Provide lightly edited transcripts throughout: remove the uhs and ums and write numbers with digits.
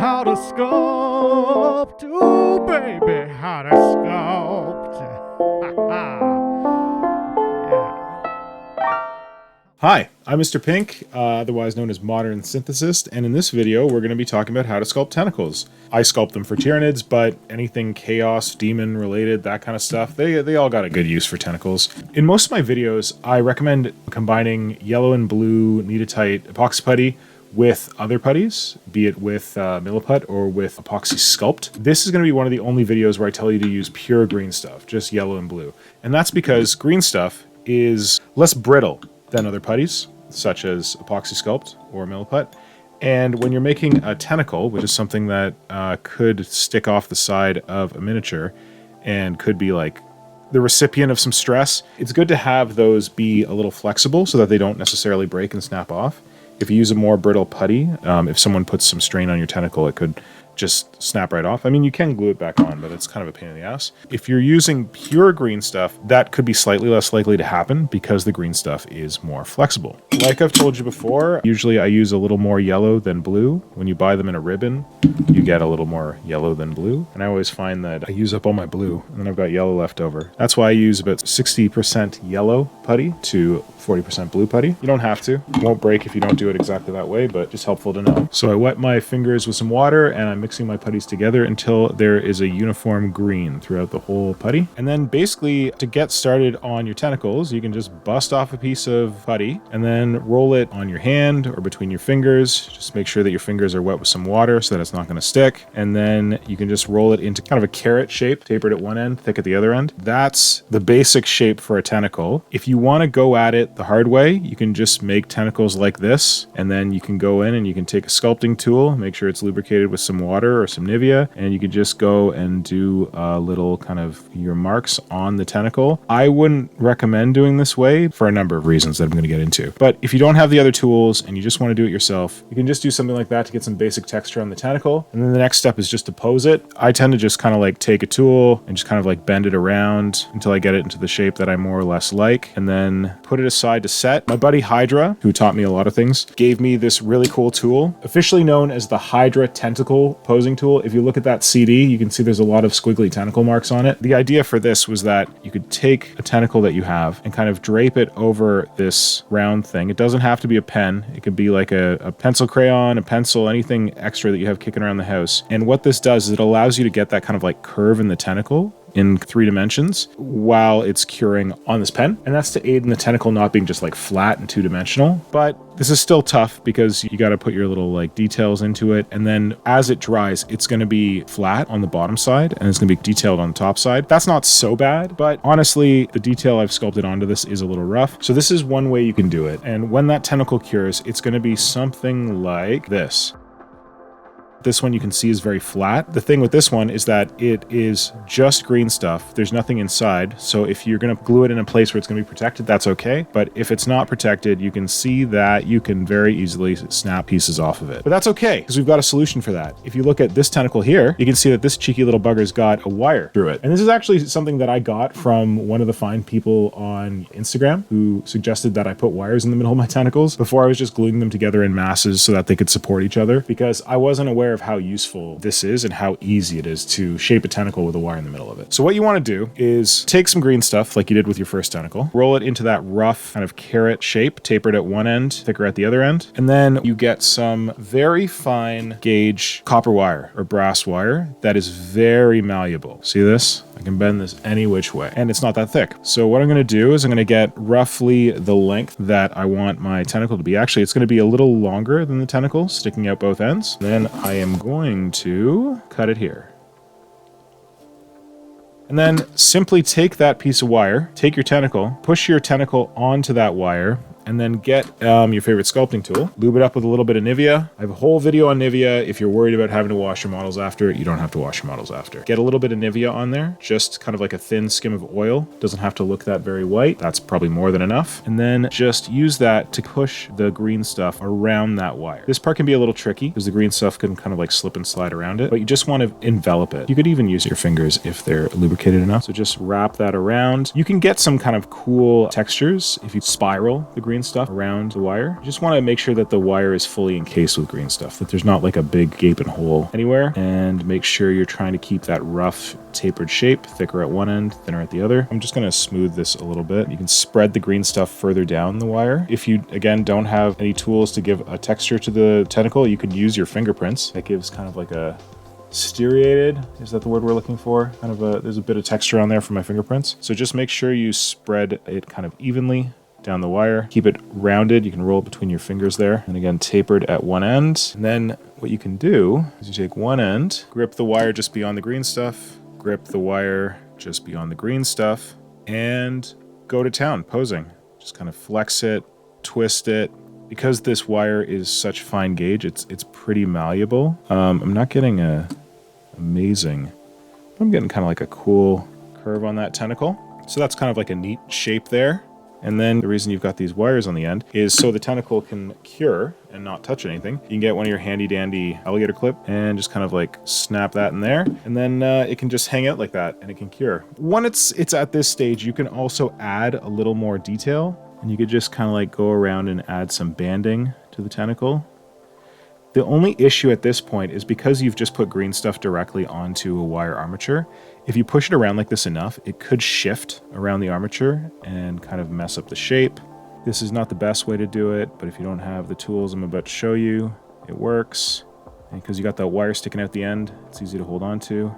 how to sculpt. Ooh, baby, how to sculpt. Yeah. Hi, I'm Mr. Pink, otherwise known as Modern Synthesist, and in this video we're going to be talking about how to sculpt tentacles. I sculpt them for Tyranids, but anything chaos, demon related, that kind of stuff, they all got a good use for tentacles. In most of my videos, I recommend combining yellow and blue Kneadatite epoxy putty with other putties, be it with Milliput or with epoxy Sculpt. This is going to be one of the only videos where I tell you to use pure green stuff, just yellow and blue. And that's because green stuff is less brittle than other putties, such as epoxy Sculpt or Milliput. And when you're making a tentacle, which is something that could stick off the side of a miniature and could be like the recipient of some stress, it's good to have those be a little flexible so that they don't necessarily break and snap off. If you use a more brittle putty, if someone puts some strain on your tentacle, it could just snap right off. I mean, you can glue it back on, but it's kind of a pain in the ass. If you're using pure green stuff, that could be slightly less likely to happen because the green stuff is more flexible. Like I've told you before, usually I use a little more yellow than blue. When you buy them in a ribbon, you get a little more yellow than blue. And I always find that I use up all my blue and then I've got yellow left over. That's why I use about 60% yellow putty to 40% blue putty. You don't have to. It won't break if you don't do it exactly that way, but just helpful to know. So I wet my fingers with some water and I'm mixing my putties together until there is a uniform green throughout the whole putty. And then basically to get started on your tentacles, you can just bust off a piece of putty and then roll it on your hand or between your fingers. Just make sure that your fingers are wet with some water so that it's not going to stick. And then you can just roll it into kind of a carrot shape, tapered at one end, thick at the other end. That's the basic shape for a tentacle. If you want to go at it the hard way, you can just make tentacles like this, and then you can go in and you can take a sculpting tool, make sure it's lubricated with some water or some Nivea, and you can just go and do a little kind of your marks on the tentacle. I wouldn't recommend doing this way for a number of reasons that I'm going to get into. But if you don't have the other tools and you just want to do it yourself, you can just do something like that to get some basic texture on the tentacle. And then the next step is just to pose it. I tend to just kind of like take a tool and just kind of like bend it around until I get it into the shape that I more or less like, and then put it aside to set. My buddy Hydra, who taught me a lot of things, gave me this really cool tool, officially known as the Hydra Tentacle Posing Tool. If you look at that CD, you can see there's a lot of squiggly tentacle marks on it. The idea for this was that you could take a tentacle that you have and kind of drape it over this round thing. It doesn't have to be a pen. It could be like a pencil crayon, a pencil, anything extra that you have kicking around the house. And what this does is it allows you to get that kind of like curve in the tentacle in 3 dimensions while it's curing on this pen. And that's to aid in the tentacle not being just like flat and 2-dimensional. But this is still tough because you got to put your little like details into it. And then as it dries, it's going to be flat on the bottom side and it's going to be detailed on the top side. That's not so bad, but honestly, the detail I've sculpted onto this is a little rough. So this is one way you can do it. And when that tentacle cures, it's going to be something like this. This one you can see is very flat. The thing with this one is that it is just green stuff. There's nothing inside. So if you're going to glue it in a place where it's going to be protected, that's okay. But if it's not protected, you can see that you can very easily snap pieces off of it. But that's okay, because we've got a solution for that. If you look at this tentacle here, you can see that this cheeky little bugger's got a wire through it. And this is actually something that I got from one of the fine people on Instagram who suggested that I put wires in the middle of my tentacles. Before I was just gluing them together in masses so that they could support each other, because I wasn't aware of how useful this is and how easy it is to shape a tentacle with a wire in the middle of it. So what you want to do is take some green stuff like you did with your first tentacle, roll it into that rough kind of carrot shape, tapered at one end, thicker at the other end, and then you get some very fine gauge copper wire or brass wire that is very malleable. See this? I can bend this any which way, and it's not that thick. So what I'm going to do is I'm going to get roughly the length that I want my tentacle to be. Actually, it's going to be a little longer than the tentacle, sticking out both ends. Then I am going to cut it here. And then simply take that piece of wire, take your tentacle, push your tentacle onto that wire, and then get your favorite sculpting tool, lube it up with a little bit of Nivea. I have a whole video on Nivea. If you're worried about having to wash your models after, you don't have to wash your models after. Get a little bit of Nivea on there, just kind of like a thin skim of oil. Doesn't have to look that very white. That's probably more than enough. And then just use that to push the green stuff around that wire. This part can be a little tricky because the green stuff can kind of like slip and slide around it, but you just want to envelop it. You could even use your fingers if they're lubricated enough. So just wrap that around. You can get some kind of cool textures if you spiral the green green stuff around the wire. You just want to make sure that the wire is fully encased with green stuff, that there's not like a big gaping hole anywhere, and make sure you're trying to keep that rough tapered shape, thicker at one end, thinner at the other. I'm just going to smooth this a little bit. You can spread the green stuff further down the wire. If you, again, don't have any tools to give a texture to the tentacle, you could use your fingerprints. That gives kind of like a striated, is that the word we're looking for? Kind of there's a bit of texture on there for my fingerprints. So just make sure you spread it kind of evenly down the wire. Keep it rounded. You can roll it between your fingers there. And again, tapered at one end. And then what you can do is you take one end, grip the wire just beyond the green stuff, grip the wire just beyond the green stuff, and go to town, posing. Just kind of flex it, twist it. Because this wire is such fine gauge, it's pretty malleable. I'm not getting amazing, I'm getting kind of like a cool curve on that tentacle. So that's kind of like a neat shape there. And then the reason you've got these wires on the end is so the tentacle can cure and not touch anything. You can get one of your handy dandy alligator clip and just kind of like snap that in there. And then it can just hang out like that and it can cure. When it's at this stage, you can also add a little more detail, and you could just kind of like go around and add some banding to the tentacle. The only issue at this point is because you've just put green stuff directly onto a wire armature, if you push it around like this enough, it could shift around the armature and kind of mess up the shape. This is not the best way to do it, but if you don't have the tools I'm about to show you, it works. And because you got that wire sticking out the end, it's easy to hold on to.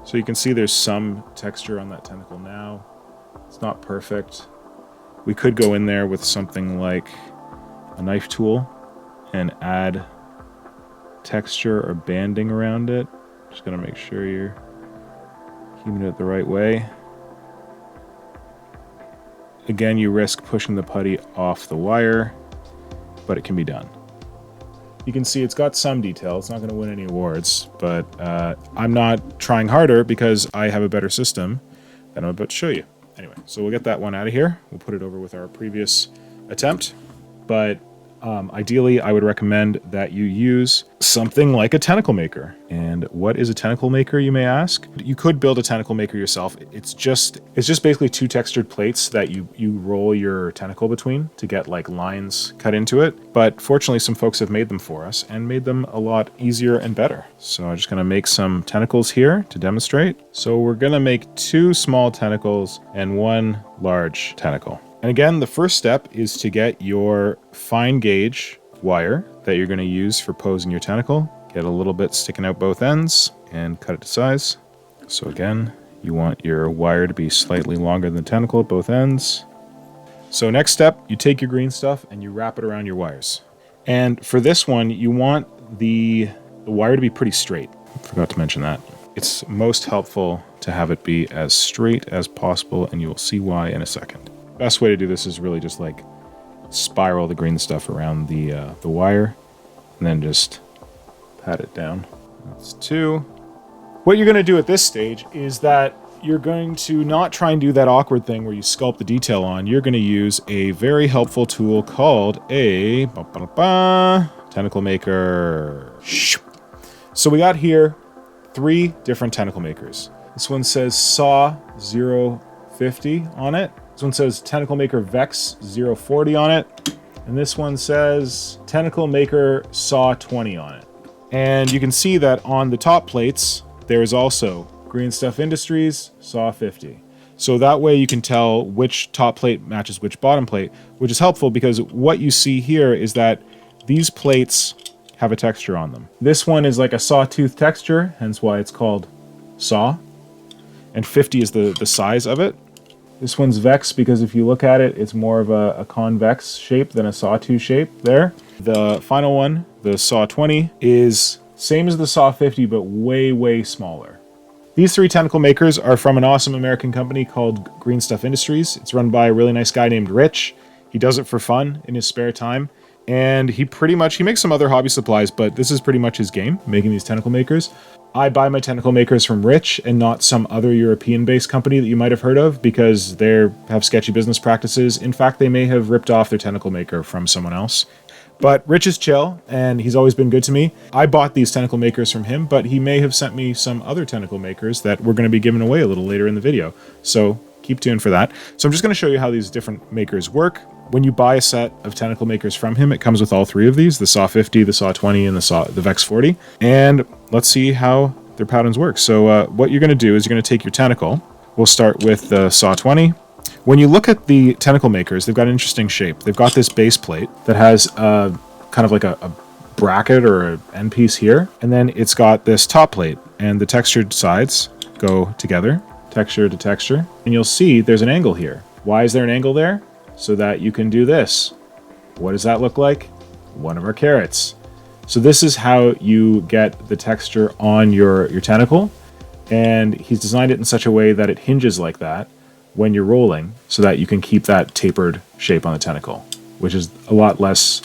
So you can see there's some texture on that tentacle now. It's not perfect. We could go in there with something like a knife tool and add texture or banding around it. Just gotta make sure you're keeping it the right way. Again, you risk pushing the putty off the wire, but it can be done. You can see it's got some detail. It's not going to win any awards, but I'm not trying harder because I have a better system that I'm about to show you. Anyway, so we'll get that one out of here. We'll put it over with our previous attempt, but ideally I would recommend that you use something like a tentacle maker. And what is a tentacle maker, you may ask? You could build a tentacle maker yourself. It's just basically two textured plates that you roll your tentacle between to get like lines cut into it. But fortunately, some folks have made them for us and made them a lot easier and better. So I'm just gonna make some tentacles here to demonstrate. So we're gonna make 2 small tentacles and 1 large tentacle. And again, the first step is to get your fine gauge wire that you're going to use for posing your tentacle. Get a little bit sticking out both ends and cut it to size. So again, you want your wire to be slightly longer than the tentacle at both ends. So next step, you take your green stuff and you wrap it around your wires. And for this one, you want the wire to be pretty straight. I forgot to mention that. It's most helpful to have it be as straight as possible, and you will see why in a second. Best way to do this is really just like spiral the green stuff around the wire and then just pat it down. That's 2. What you're going to do at this stage is that you're going to not try and do that awkward thing where you sculpt the detail on. You're going to use a very helpful tool called a tentacle maker. So we got here 3 different tentacle makers. This one says Saw 050 on it. This one says Tentacle Maker Vex 040 on it. And this one says Tentacle Maker Saw 20 on it. And you can see that on the top plates, there is also Green Stuff Industries Saw 50. So that way you can tell which top plate matches which bottom plate, which is helpful because what you see here is that these plates have a texture on them. This one is like a sawtooth texture, hence why it's called Saw. And 50 is the size of it. This one's Vex because if you look at it, it's more of a convex shape than a sawtooth shape there. The final one, the Saw 20, is same as the Saw 50, but way, way smaller. These 3 tentacle makers are from an awesome American company called Green Stuff Industries. It's run by a really nice guy named Rich. He does it for fun in his spare time. And he makes some other hobby supplies, but this is pretty much his game, making these tentacle makers. I buy my tentacle makers from Rich and not some other European-based company that you might have heard of because they have sketchy business practices. In fact, they may have ripped off their tentacle maker from someone else. But Rich is chill, and he's always been good to me. I bought these tentacle makers from him, but he may have sent me some other tentacle makers that we're going to be giving away a little later in the video. So keep tuned for that. So I'm just going to show you how these different makers work. When you buy a set of tentacle makers from him, it comes with all three of these, the Saw 50, the Saw 20, and the Vex 40. And let's see how their patterns work. So what you're going to do is you're going to take your tentacle. We'll start with the Saw 20. When you look at the tentacle makers, they've got an interesting shape. They've got this base plate that has kind of like a bracket or an end piece here. And then it's got this top plate, and the textured sides go together, texture to texture. And you'll see there's an angle here. Why is there an angle there? So that you can do this. What does that look like? One of our carrots. So this is how you get the texture on your tentacle. And he's designed it in such a way that it hinges like that when you're rolling, so that you can keep that tapered shape on the tentacle, which is a lot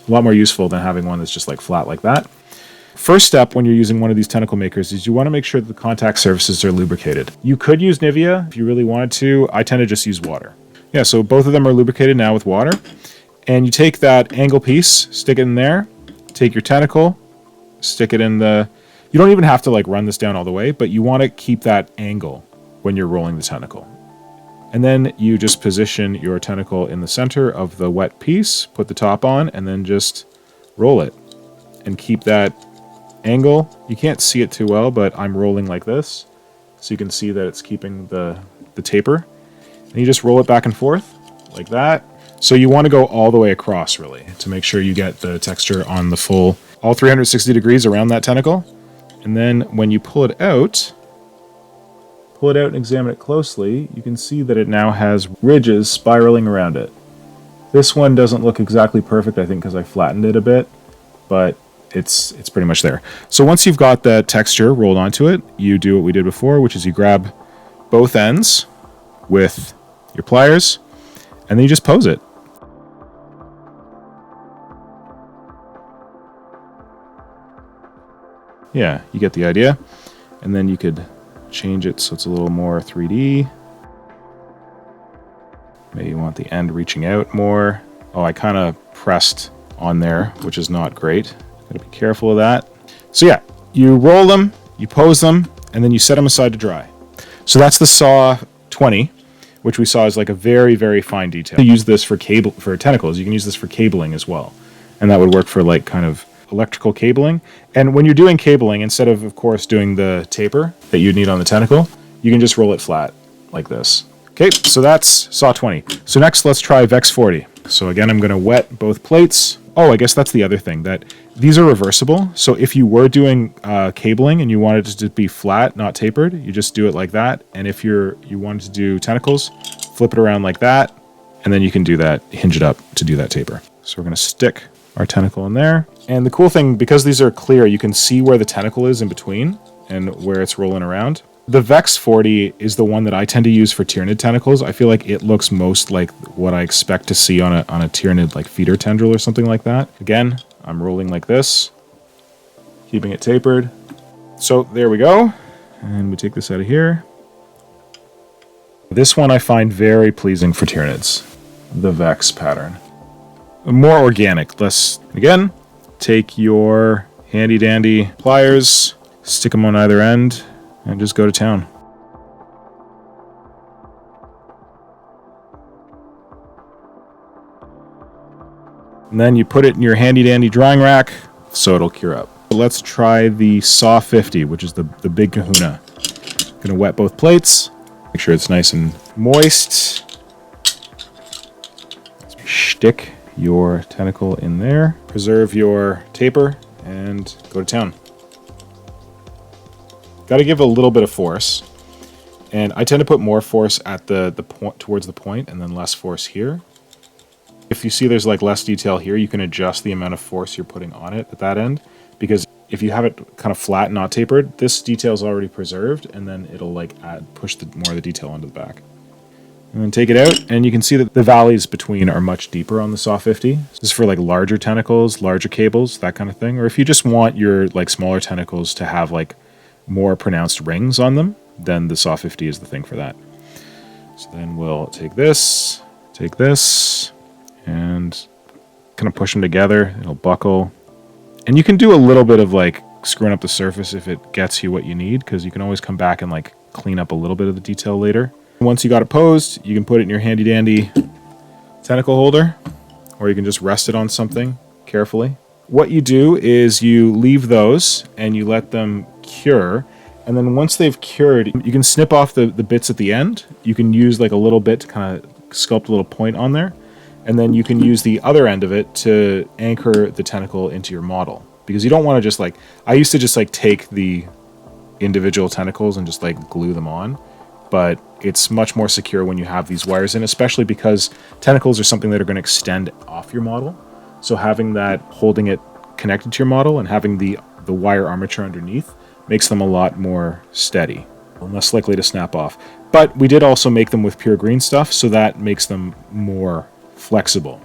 more useful than having one that's just like flat like that. First step when you're using one of these tentacle makers is you want to make sure that the contact surfaces are lubricated. You could use Nivea if you really wanted to. I tend to just use water. Yeah, so both of them are lubricated now with water. And you take that angle piece, stick it in there, take your tentacle, stick it in the... You don't even have to like run this down all the way, but you want to keep that angle when you're rolling the tentacle. And then you just position your tentacle in the center of the wet piece, put the top on, and then just roll it. And keep that angle. You can't see it too well, but I'm rolling like this. So you can see that it's keeping the taper. And you just roll it back and forth, like that. So you want to go all the way across, really, to make sure you get the texture on the full, all 360 degrees around that tentacle. And then when you pull it out and examine it closely, you can see that it now has ridges spiraling around it. This one doesn't look exactly perfect, I think, because I flattened it a bit, but it's pretty much there. So once you've got the texture rolled onto it, you do what we did before, which is you grab both ends with your pliers, and then you just pose it. Yeah, you get the idea. And then you could change it so it's a little more 3D. Maybe you want the end reaching out more. Oh, I kind of pressed on there, which is not great. Gotta be careful of that. So yeah, you roll them, you pose them, and then you set them aside to dry. So that's the Saw 20, which we saw is like a very, very fine detail. You use this for tentacles. You can use this for cabling as well. And that would work for like kind of electrical cabling. And when you're doing cabling, instead of course, doing the taper that you'd need on the tentacle, you can just roll it flat like this. Okay, so that's Saw 20. So next, let's try Vex 40. So again, I'm going to wet both plates. Oh, I guess that's the other thing, that these are reversible. So if you were doing cabling and you wanted it to be flat, not tapered, you just do it like that. And if you wanted to do tentacles, flip it around like that, and then you can do that, hinge it up to do that taper. So we're going to stick our tentacle in there. And the cool thing, because these are clear, you can see where the tentacle is in between and where it's rolling around. The Vex 40 is the one that I tend to use for Tyranid tentacles. I feel like it looks most like what I expect to see on a Tyranid like feeder tendril or something like that. Again, I'm rolling like this, keeping it tapered. So there we go. And we take this out of here. This one I find very pleasing for Tyranids, the Vex pattern. More organic, less, again, take your handy dandy pliers, stick them on either end, and just go to town. And then you put it in your handy dandy drying rack so it'll cure up. Let's try the Saw 50, which is the big kahuna. Gonna wet both plates, make sure it's nice and moist. Stick your tentacle in there, preserve your taper, and go to town. Got to give a little bit of force, and I tend to put more force at the point towards the point, and then less force here. If you see there's like less detail here, you can adjust the amount of force you're putting on it at that end, because if you have it kind of flat and not tapered, this detail is already preserved, and then it'll like push more of the detail onto the back. And then take it out, and you can see that the valleys between are much deeper on the Saw 50. This is for like larger tentacles, larger cables, that kind of thing. Or if you just want your like smaller tentacles to have like more pronounced rings on them, then the Saw 50 is the thing for that. So then we'll take this, and kind of push them together. It'll buckle. And you can do a little bit of like screwing up the surface if it gets you what you need, because you can always come back and like clean up a little bit of the detail later. Once you got it posed, you can put it in your handy dandy tentacle holder, or you can just rest it on something carefully. What you do is you leave those and you let them cure. And then once they've cured, you can snip off the bits at the end. You can use like a little bit to kind of sculpt a little point on there. And then you can use the other end of it to anchor the tentacle into your model. Because you don't want to just like, I used to just like take the individual tentacles and just like glue them on. But it's much more secure when you have these wires in, especially because tentacles are something that are going to extend off your model. So having that, holding it connected to your model and having the wire armature underneath makes them a lot more steady and less likely to snap off. But we did also make them with pure green stuff, so that makes them more flexible.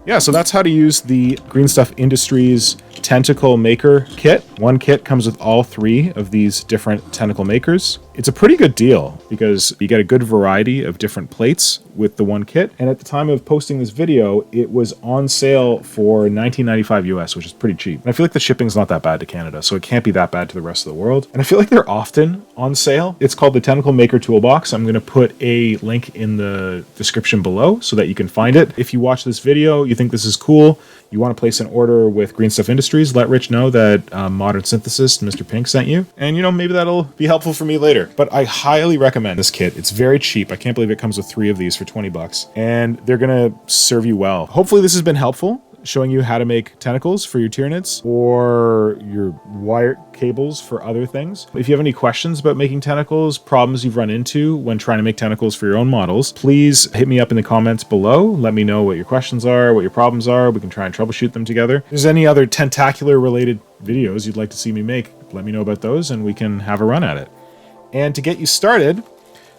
Yeah, so that's how to use the Green Stuff Industries Tentacle Maker Kit. One kit comes with all 3 of these different tentacle makers. It's a pretty good deal because you get a good variety of different plates with the one kit. And at the time of posting this video, it was on sale for $19.95 US, which is pretty cheap. And I feel like the shipping's not that bad to Canada, so it can't be that bad to the rest of the world. And I feel like they're often on sale. It's called the Tentacle Maker Toolbox. I'm going to put a link in the description below so that you can find it. If you watch this video, you think this is cool, you want to place an order with Green Stuff Industries, let Rich know that Modern Synthesist Mr. Pink sent you. And, you know, maybe that'll be helpful for me later. But I highly recommend this kit. It's very cheap. I can't believe it comes with 3 of these for 20 bucks. And they're going to serve you well. Hopefully this has been helpful, showing you how to make tentacles for your Tyranids or your wire cables for other things. If you have any questions about making tentacles, problems you've run into when trying to make tentacles for your own models, please hit me up in the comments below. Let me know what your questions are, what your problems are. We can try and troubleshoot them together. If there's any other tentacular related videos you'd like to see me make, let me know about those and we can have a run at it. And to get you started,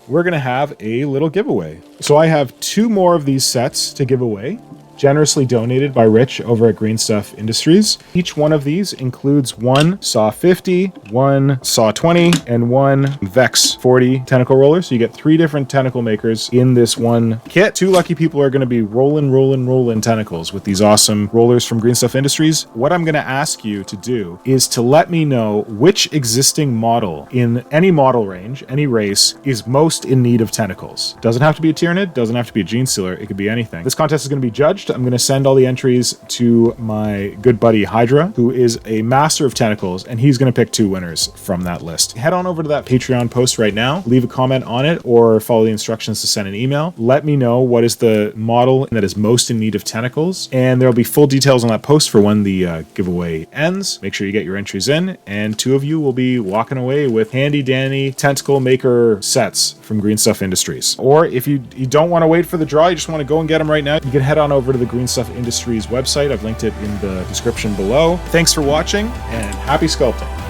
we're going to have a little giveaway. So I have 2 more of these sets to give away, generously donated by Rich over at Green Stuff Industries. Each one of these includes 1 Saw 50, 1 Saw 20, and 1 Vex 40 tentacle roller. So you get 3 different tentacle makers in this one kit. 2 lucky people are going to be rolling tentacles with these awesome rollers from Green Stuff Industries. What I'm going to ask you to do is to let me know which existing model in any model range, any race, is most in need of tentacles. Doesn't have to be a Tyranid, doesn't have to be a Gene Stealer, it could be anything. This contest is going to be judged. I'm going to send all the entries to my good buddy Hydra, who is a master of tentacles, and he's going to pick 2 winners from that list. Head on over to that Patreon post right now, leave a comment on it, or follow the instructions to send an email. Let me know what is the model that is most in need of tentacles, and there'll be full details on that post for when the giveaway ends. Make sure you get your entries in, and 2 of you will be walking away with handy dandy tentacle maker sets from Green Stuff Industries. Or if you don't want to wait for the draw, you just want to go and get them right now, you can head on over to the Green Stuff Industries website. I've linked it in the description below. Thanks for watching and happy sculpting.